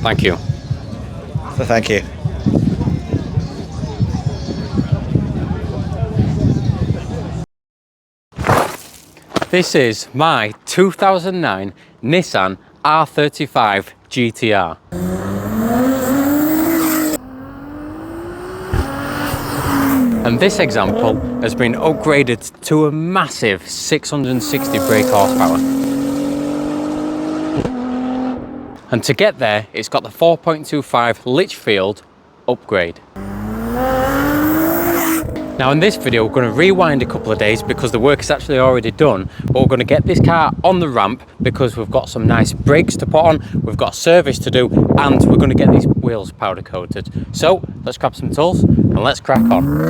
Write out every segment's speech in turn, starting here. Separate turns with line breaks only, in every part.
Thank you.
Thank you.
This is my 2009 Nissan R35 GTR. And this example has been upgraded to a massive 660 brake horsepower. And to get there, it's got the 4.25 Litchfield upgrade. Now in this video, we're going to rewind a couple of days because the work is actually already done, but we're going to get this car on the ramp because we've got some nice brakes to put on, we've got a service to do, and we're going to get these wheels powder coated. So let's grab some tools and let's crack on.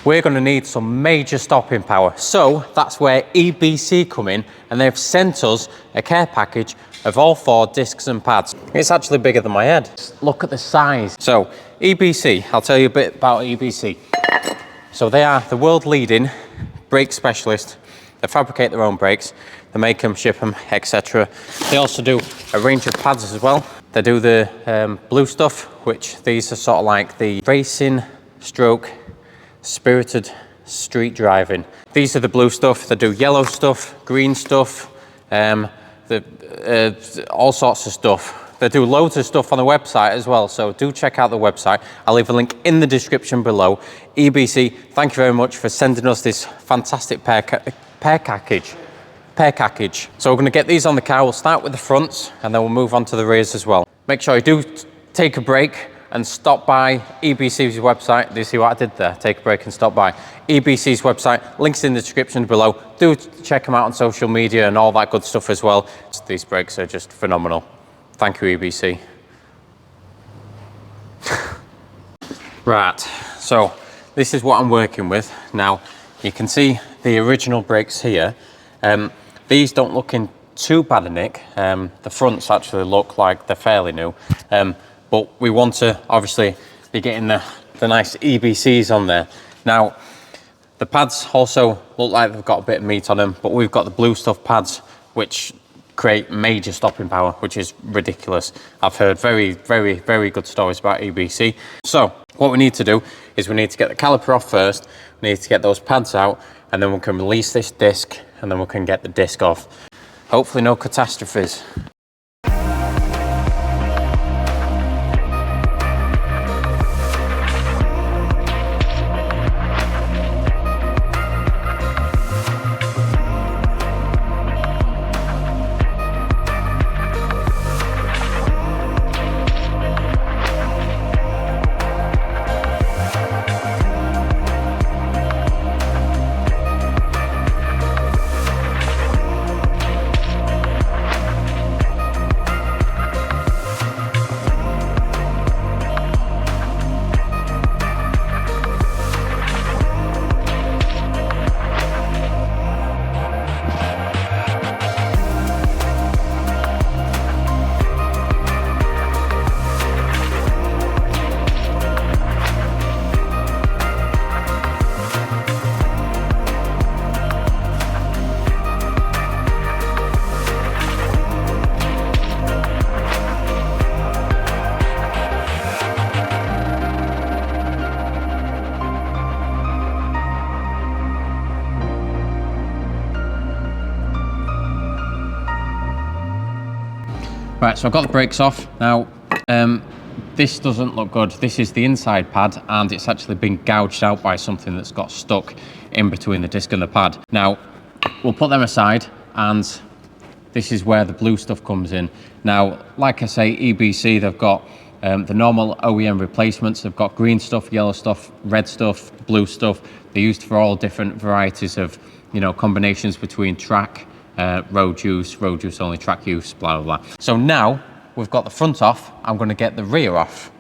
We're going to need some major stopping power, so that's where EBC come in, and they've sent us a care package of all 4 discs and pads. It's actually bigger than my head. Look at the size. So EBC, I'll tell you a bit about EBC. So they are the world leading brake specialist. They fabricate their own brakes, they make them, ship them, etc. They also do a range of pads as well. They do the blue stuff, which these are sort of like the racing stroke spirited street driving. These are the blue stuff. They do yellow stuff, green stuff, all sorts of stuff. They do loads of stuff on the website as well, so do check out the website. I'll leave a link in the description below. EBC, thank you very much for sending us this fantastic pair package. So we're going to get these on the car. We'll start with the fronts and then we'll move on to the rears as well. Make sure you do take a break and stop by EBC's website. Do you see what I did there? Take a break and stop by EBC's website. Links in the description below. Do check them out on social media and all that good stuff as well. These brakes are just phenomenal. Thank you, EBC. Right, so this is what I'm working with. Now, you can see the original brakes here. These don't look in too bad a nick. The fronts actually look like they're fairly new. But we want to obviously be getting the nice EBCs on there. Now, the pads also look like they've got a bit of meat on them, but we've got the blue stuff pads, which create major stopping power, which is ridiculous. I've heard very, very, very good stories about EBC. So what we need to do is we need to get the caliper off first, we need to get those pads out, and then we can release this disc, and then we can get the disc off. Hopefully no catastrophes. Right, so I've got the brakes off. Now, this doesn't look good. This is the inside pad, and it's actually been gouged out by something that's got stuck in between the disc and the pad. Now, we'll put them aside, and this is where the blue stuff comes in. Now, like I say, EBC, they've got the normal OEM replacements. They've got green stuff, yellow stuff, red stuff, blue stuff. They're used for all different varieties of, you know, combinations between track, road use only, track use, blah, blah, blah. So now we've got the front off, I'm going to get the rear off.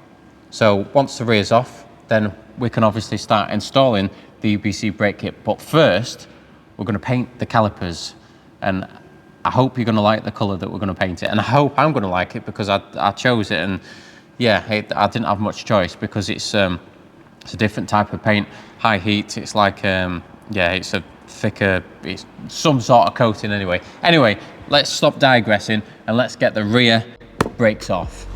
So once the rear's off, then we can obviously start installing the EBC brake kit. But first, we're going to paint the calipers. And I hope you're going to like the colour that we're going to paint it. And I hope I'm going to like it, because I chose it. And yeah, I didn't have much choice, because it's a different type of paint, high heat. It's like, yeah, it's a thicker, it's some sort of coating anyway. Anyway, let's stop digressing and let's get the rear brakes off.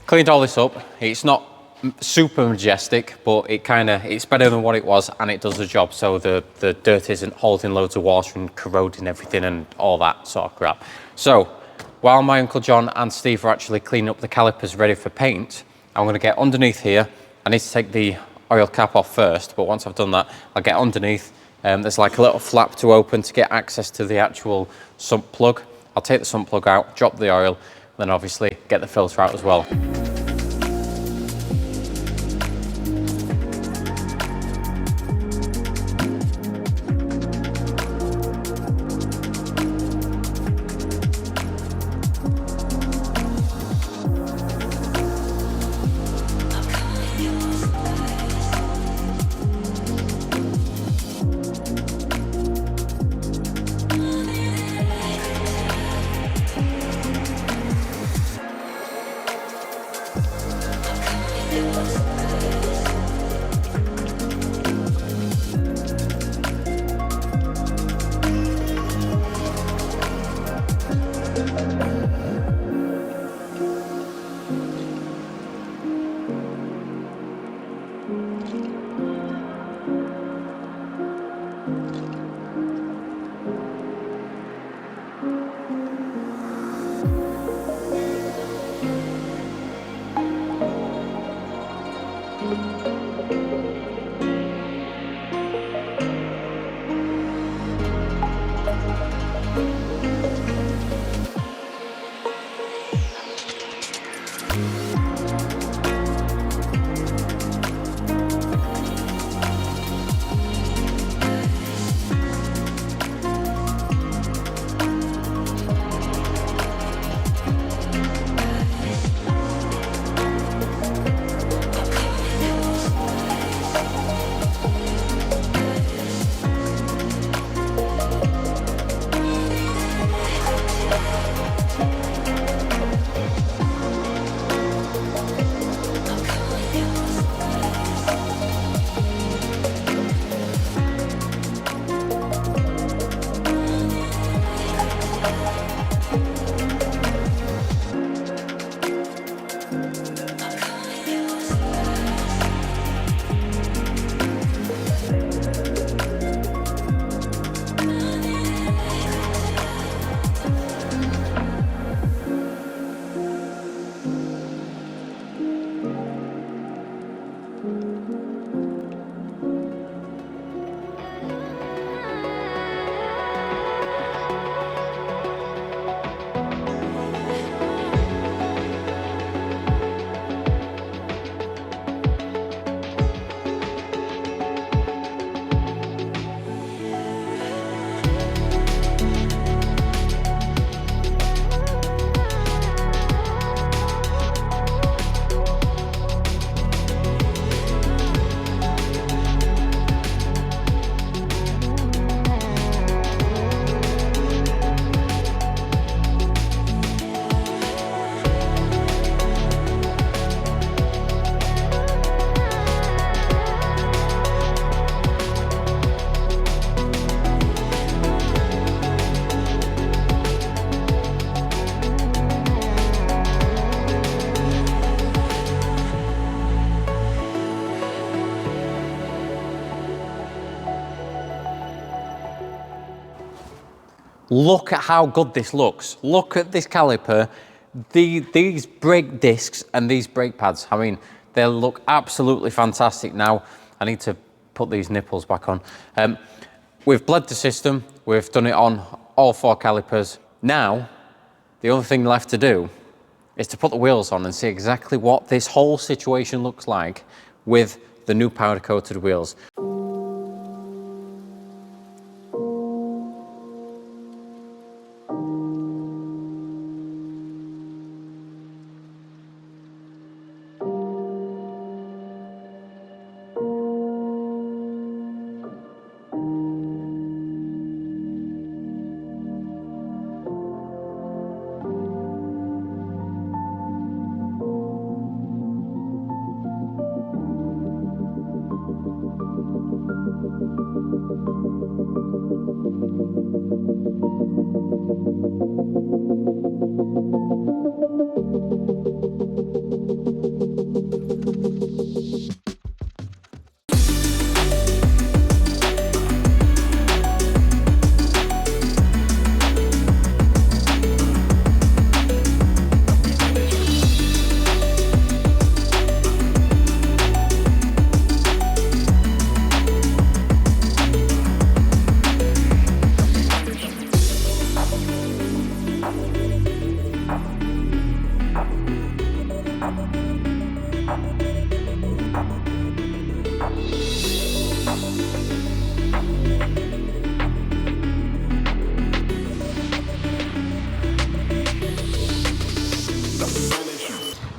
Cleaned all this up. It's not super majestic, but it's better than what it was, and it does the job. So the dirt isn't holding loads of water and corroding everything and all that sort of crap. So while my Uncle John and Steve are actually cleaning up the calipers ready for paint, I'm going to get underneath here. I need to take the oil cap off first, but once I've done that, I'll get underneath. There's like a little flap to open to get access to the actual sump plug. I'll take the sump plug out, drop the oil, then obviously get the filter out as well. Look at how good this looks. Look at this caliper, these brake discs and these brake pads. I mean, they look absolutely fantastic. Now, I need to put these nipples back on. We've bled the system. We've done it on all 4 calipers. Now, the only thing left to do is to put the wheels on and see exactly what this whole situation looks like with the new powder coated wheels.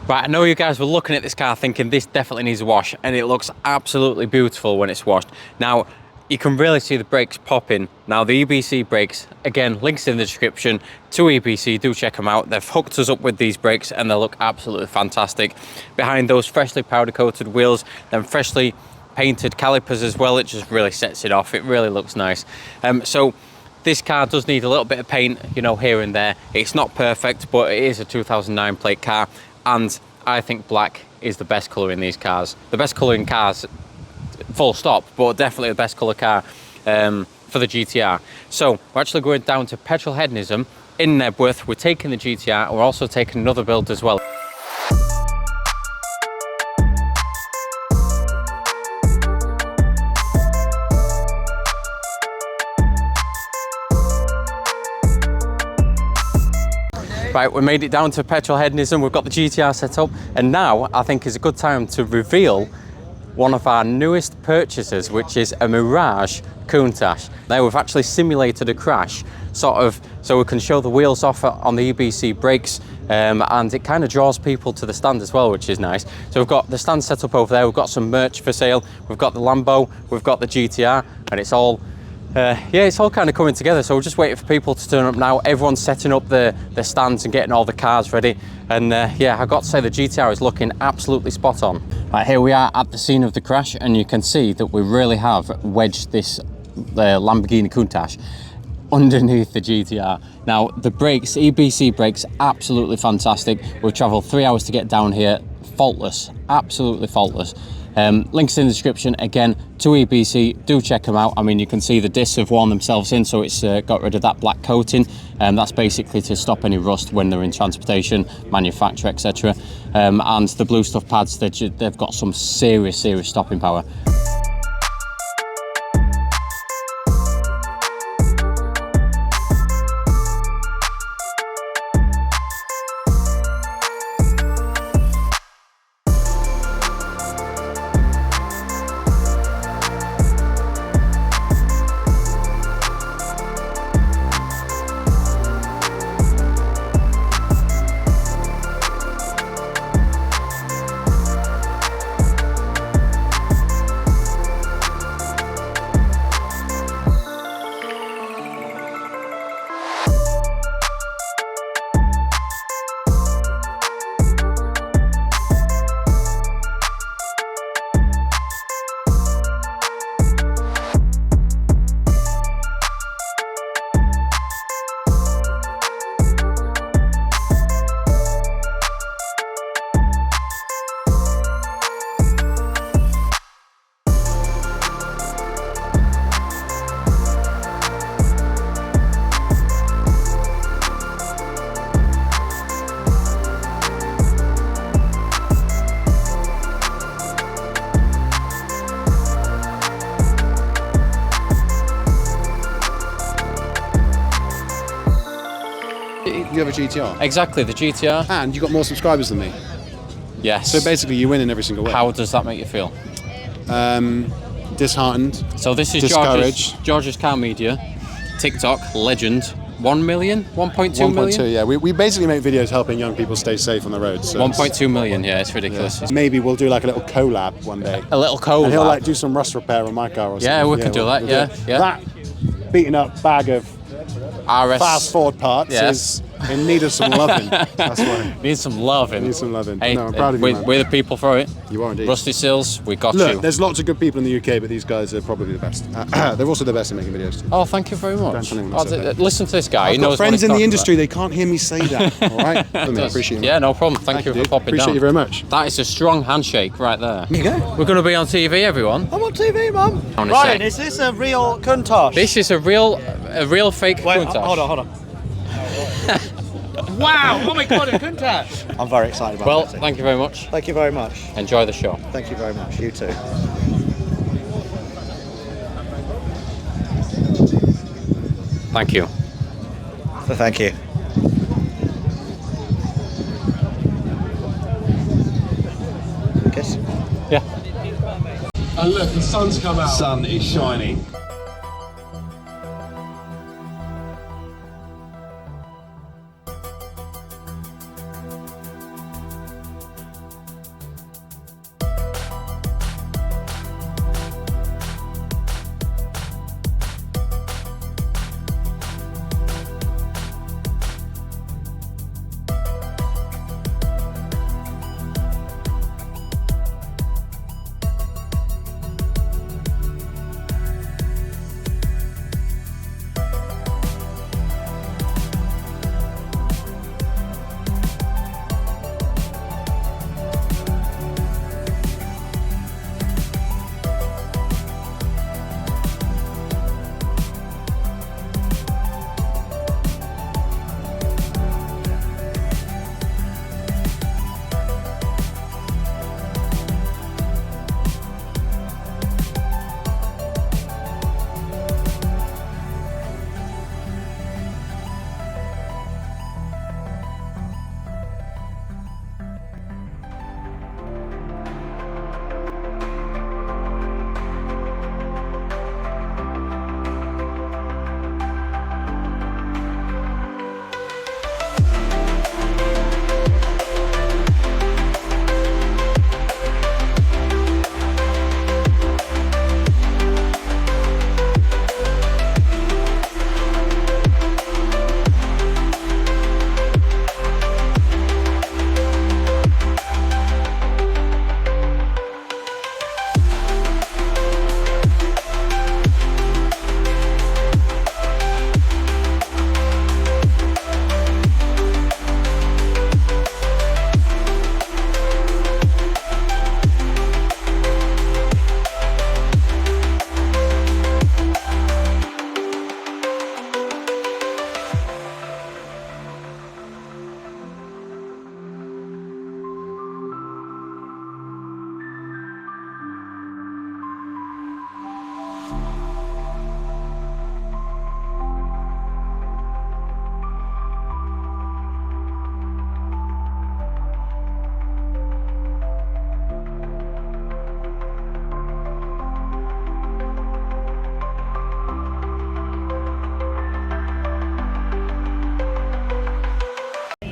Right, I know you guys were looking at this car thinking this definitely needs a wash, and it looks absolutely beautiful when it's washed. Now, you can really see the brakes popping. Now, the EBC brakes, again, links in the description to EBC, do check them out. They've hooked us up with these brakes and they look absolutely fantastic. Behind those freshly powder coated wheels, then freshly painted calipers as well, it just really sets it off. It really looks nice. So this car does need a little bit of paint, you know, here and there. It's not perfect, but it is a 2009 plate car. And I think black is the best colour in these cars. The best colour in cars, full stop, but definitely the best colour car for the GTR. So we're actually going down to Petrolheadonism in Knebworth. We're taking the GTR, and we're also taking another build as well. Right, we made it down to Petrolheadonism. We've got the GTR set up, and now I think is a good time to reveal one of our newest purchases, which is a Mirage Countach. Now, we've actually simulated a crash, sort of, so we can show the wheels off on the EBC brakes, and it kind of draws people to the stand as well, which is nice. So we've got the stand set up over there. We've got some merch for sale. We've got the Lambo, we've got the GTR, and it's all yeah, it's all kind of coming together. So we're just waiting for people to turn up now. Everyone's setting up the stands and getting all the cars ready. And yeah, I've got to say the GTR is looking absolutely spot on. Right, here we are at the scene of the crash, and you can see that we really have wedged this Lamborghini Countach underneath the GTR. Now, the brakes, EBC brakes, absolutely fantastic. We've travelled 3 hours to get down here, faultless, absolutely faultless. Links in the description again to EBC, do check them out. I mean, you can see the discs have worn themselves in, so it's got rid of that black coating, and that's basically to stop any rust when they're in transportation, manufacture, etc. And the blue stuff pads, they've got some serious stopping power.
you have a GTR.
Exactly, the GTR.
And you got more subscribers than me.
Yes.
So basically, you win in every single way.
How does that make you feel?
Disheartened.
So this is
discouraged.
George's Car Media, TikTok legend. 1 million? 1.2 million?
1.2, yeah. We basically make videos helping young people stay safe on the road. So
1.2 million, yeah, it's ridiculous.
yeah. Maybe we'll do like a little collab one day.
A little collab?
And he'll like do some rust repair on my car or something.
Yeah, we could do that, yeah.
That beaten up bag of fast forward parts is in need of some loving. That's why.
Needs some loving.
Needs some loving.
Hey,
no, I'm proud of you, man.
We're the people for it.
You are indeed.
Rusty Sills, we got
Look,
you.
there's lots of good people in the UK, but these guys are probably the best. They're also the best at making videos.
Oh, thank you very much.
Don't tell anyone I said that.
Listen to this guy.
I've got friends in the industry, they can't hear me say that. All right? I appreciate it.
Yeah, no problem. Thank you for popping
Appreciate
down.
you very much.
That is a strong handshake right there.
There you go.
We're going to be on TV, everyone.
I'm on TV, Mum. Ryan, is this a real Countach?
This is a real fake Countach.
Hold on.
Wow! Oh my God, a Countach!
I'm very excited about it.
Well, thank you very much.
Thank you very much.
Enjoy the show.
Thank you very much. You too.
Thank you.
Thank you. Kiss.
Yeah.
And look, the sun's come out. Sun is shining.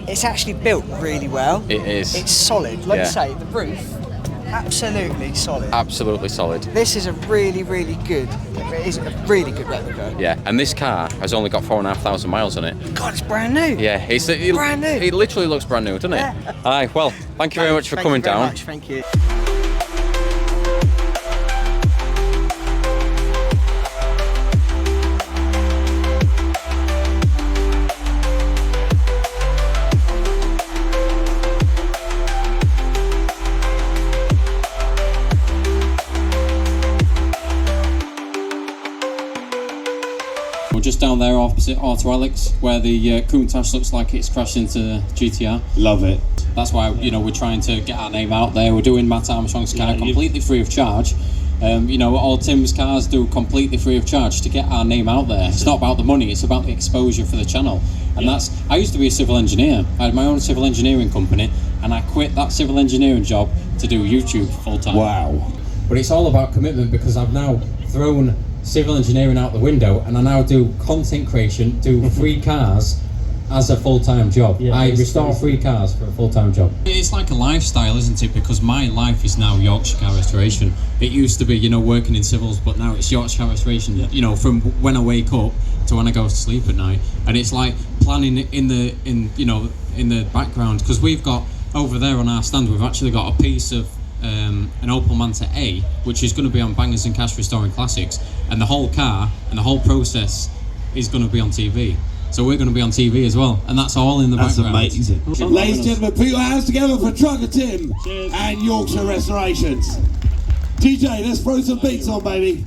It's actually built really well.
It is.
It's solid. Like
Yeah.
I say, the roof, absolutely solid.
Absolutely solid.
This is a really, really good, it is a really good replica.
Yeah, and this car has only got 4,500 miles on it.
God, it's brand new.
Yeah, it
Brand new.
It literally looks brand new, doesn't it?
Yeah.
Aye, well, thank you very much for coming
Thank you very
down.
much, thank you.
We're just down there opposite Auto Alex, where the Countach looks like it's crashed into GTR.
Love it.
That's why, you know, we're trying to get our name out there. We're doing Matt Armstrong's car completely free of charge. You know, all Tim's cars do completely free of charge to get our name out there. It's not about the money, it's about the exposure for the channel. And I used to be a civil engineer. I had my own civil engineering company, and I quit that civil engineering job to do YouTube full time.
Wow.
But it's all about commitment, because I've now thrown civil engineering out the window, and I now do content creation, do free cars as a full-time job. Yeah, I restore free cars for a full-time job. It's like a lifestyle, isn't it? Because my life is now Yorkshire car restoration. It used to be, you know, working in civils, but now it's Yorkshire car restoration. You know, from when I wake up to when I go to sleep at night, and it's like planning in the background, because we've got over there on our stand, we've actually got a piece of an Opel Manta A, which is going to be on Bangers and Cash Restoring Classics, and the whole car and the whole process is going to be on TV. So we're going to be on TV as well, and that's all in the background.
That's amazing. Ladies and gentlemen, put your hands together for Trucker Tim. Cheers. And Yorkshire Restorations. DJ, let's throw some beats on, baby.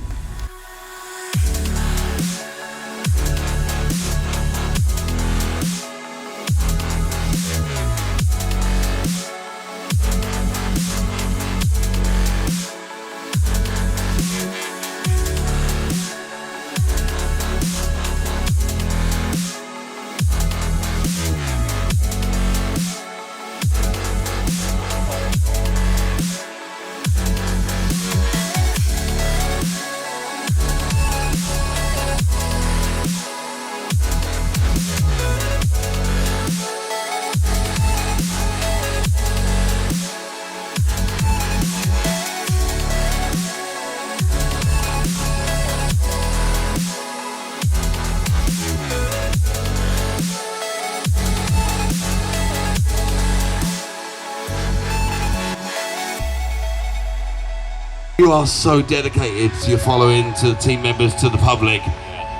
You are so dedicated to your following, to the team members, to the public.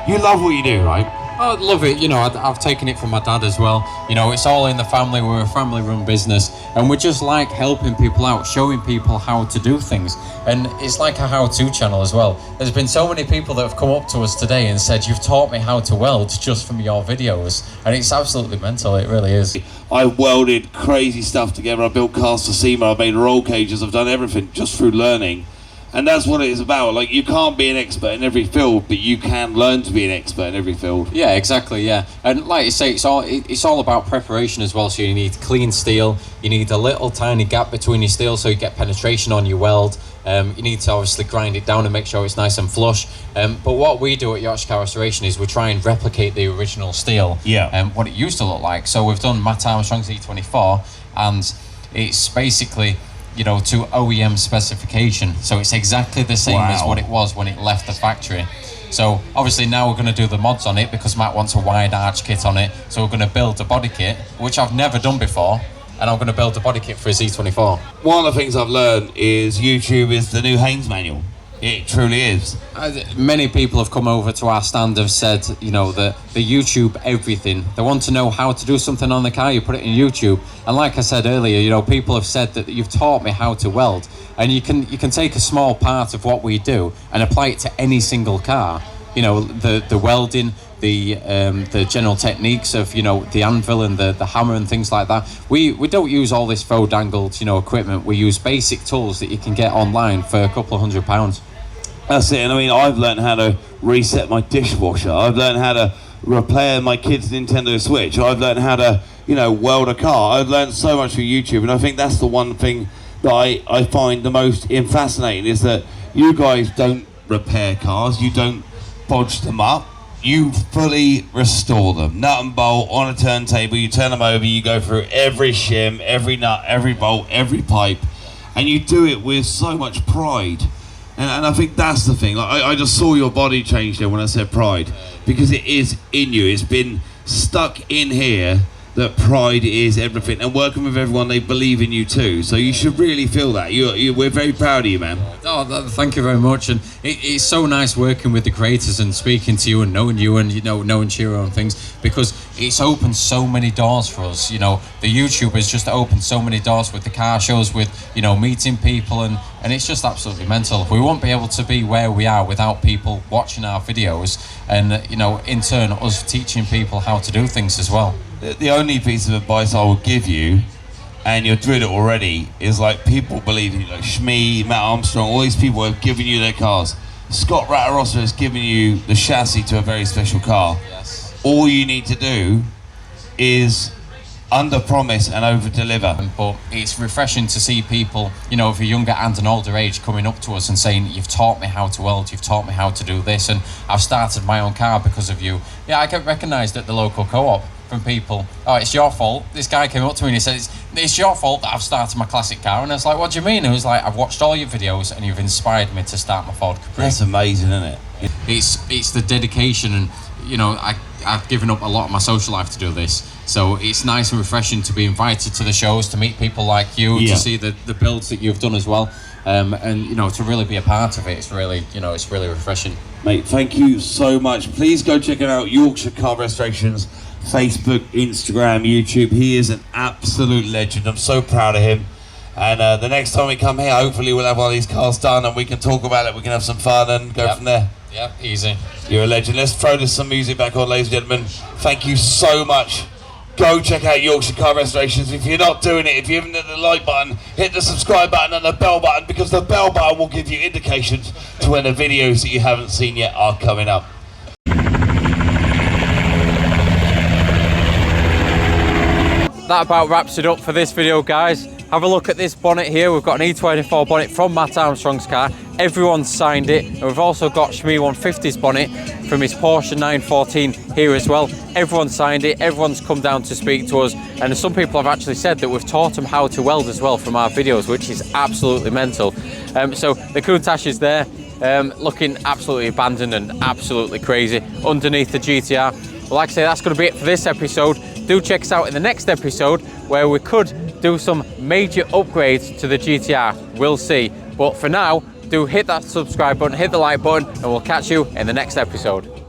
You love what you do, right?
I love it. You know, I've taken it from my dad as well. You know, it's all in the family. We're a family-run business, and we just like helping people out, showing people how to do things. And it's like a how-to channel as well. There's been so many people that have come up to us today and said, "You've taught me how to weld just from your videos," and it's absolutely mental. It really is.
I welded crazy stuff together. I built cars for SEMA. I made roll cages. I've done everything just through learning. And that's what it is about. Like, you can't be an expert in every field, but you can learn to be an expert in every field.
Yeah, exactly, yeah. And like you say, it's all about preparation as well. So you need clean steel, you need a little tiny gap between your steel so you get penetration on your weld. You need to obviously grind it down and make sure it's nice and flush. But what we do at Yorkshire Car Restoration is we try and replicate the original steel, what it used to look like. So we've done Matt Armstrong's E24, and it's basically, you know, to OEM specification. So it's exactly the same as what it was when it left the factory. So obviously now we're going to do the mods on it because Matt wants a wide arch kit on it. So we're going to build a body kit, which I've never done before, and I'm going to build a body kit for his E24.
One of the things I've learned is YouTube is the new Haynes manual. It truly is.
Many people have come over to our stand, have said, you know, that the YouTube everything. They want to know how to do something on the car, you put it in YouTube. And like I said earlier, you know, people have said that you've taught me how to weld. And you can take a small part of what we do and apply it to any single car. You know, the welding, the general techniques of, you know, the anvil and the hammer and things like that. We don't use all this faux dangled, you know, equipment. We use basic tools that you can get online for a couple of £100.
That's it. And I mean, I've learned how to reset my dishwasher. I've learned how to repair my kid's Nintendo Switch. I've learned how to, you know, weld a car. I've learned so much through YouTube, and I think that's the one thing that I find the most fascinating is that you guys don't repair cars. You don't bodge them up. You fully restore them, nut and bolt on a turntable. You turn them over, you go through every shim, every nut, every bolt, every pipe, and you do it with so much pride. And I think that's the thing. I just saw your body change there when I said pride, because it is in you. It's been stuck in here that pride is everything, and working with everyone, they believe in you too. So you should really feel that. We're very proud of you, man.
Oh, thank you very much. And it's so nice working with the creators and speaking to you and, you know, knowing Chiro and things, because it's opened so many doors for us. You know, the YouTubers just opened so many doors with the car shows, with, you know, meeting people, and it's just absolutely mental. We won't be able to be where we are without people watching our videos and, you know, in turn, us teaching people how to do things as well.
The only piece of advice I would give you, and you're doing it already, is like people believe in you, like Shmee, Matt Armstrong, all these people have given you their cars. Scott Rattarossa has given you the chassis to a very special car.
Yes.
All you need to do is under promise and over deliver.
But it's refreshing to see people, you know, of a younger and an older age coming up to us and saying, you've taught me how to weld, you've taught me how to do this, and I've started my own car because of you. Yeah, I get recognised at the local co-op from people. Oh, it's your fault. This guy came up to me and he said, it's your fault that I've started my classic car. And I was like, what do you mean? And he was like, I've watched all your videos and you've inspired me to start my Ford Capri.
That's amazing, isn't it?
It's the dedication, and you know, I've given up a lot of my social life to do this, so it's nice and refreshing to be invited to the shows, to meet people like you, to see the builds that you've done as well, and you know, to really be a part of it. It's really, you know, it's really refreshing.
Mate, thank you so much. Please go check out Yorkshire Car Restorations, Facebook, Instagram, YouTube. He is an absolute legend. I'm so proud of him. And the next time we come here, hopefully we'll have one of these cars done and we can talk about it, we can have some fun and go from there.
Yeah, easy.
You're a legend. Let's throw this some music back on, ladies and gentlemen. Thank you so much. Go check out Yorkshire Car Restorations. If you're not doing it, if you haven't hit the like button, hit the subscribe button and the bell button, because the bell button will give you indications to when the videos that you haven't seen yet are coming up.
That about wraps it up for this video, guys. Have a look at this bonnet here. We've got an E24 bonnet from Matt Armstrong's car. Everyone's signed it. And we've also got Shmee 150's bonnet from his Porsche 914 here as well. Everyone's signed it. Everyone's come down to speak to us. And some people have actually said that we've taught them how to weld as well from our videos, which is absolutely mental. So the Countach is there, looking absolutely abandoned and absolutely crazy underneath the GTR. Well, like I say, that's going to be it for this episode. Do check us out in the next episode, where we could do some major upgrades to the GTR. We'll see. But for now, do hit that subscribe button, hit the like button, and we'll catch you in the next episode.